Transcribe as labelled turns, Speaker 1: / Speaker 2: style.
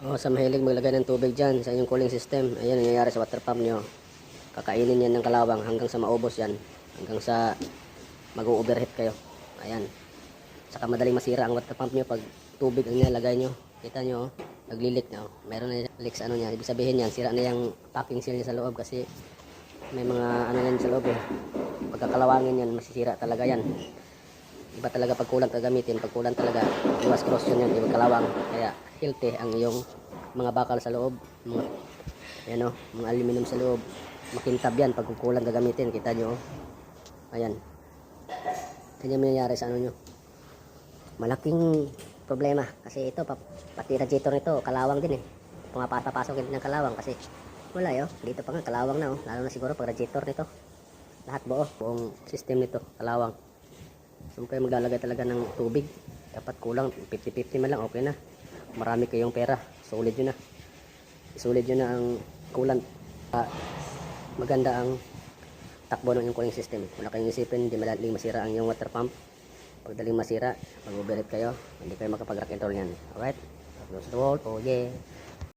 Speaker 1: O, sa mahilig maglagay ng tubig dyan sa inyong cooling system, ayan ang nangyayari sa water pump nyo. Kakainin yan ng kalawang hanggang sa maubos yan. Hanggang sa mag-overheat kayo. Ayan. Saka madaling masira ang water pump nyo pag tubig ang nilalagay nyo. Kita nyo, naglilik na. Meron na leak sa ano niya. Ibig sabihin yan, sira na yung packing seal niya sa loob kasi may mga ano yan sa loob eh. Pagkakalawangin yan, masisira talaga yan. Iba talaga pag kulang gagamitin. Pag kulang talaga, iwas corrosion yan, iba kalawang. Kaya healthy ang iyong mga bakal sa loob. Mga, ayan o, mga aluminum sa loob. Makintab yan pag kulang gagamitin. Kita nyo o. Ayan. Ganyan nangyayari sa ano nyo. Malaking problema. Kasi ito, pati radiator nito, kalawang din eh. Pumapasok din ng kalawang kasi wala yun. Dito pa nga, kalawang na oh. Lalo na siguro pag radiator nito. Lahat buo. Buong system nito, kalawang. So kayo maglalagay talaga ng tubig. Dapat kulang, 50-50 man lang, okay na. Marami kayong pera, solid yun na. Solid yun na ang coolant. Maganda ang takbo ng yung cooling system. Wala kayong isipin, hindi madaling masira ang yung water pump. Pag daling masira, mag-overheat kayo, hindi kayo makapag-rock and roll yan. Alright? Close the wall. Oh yeah.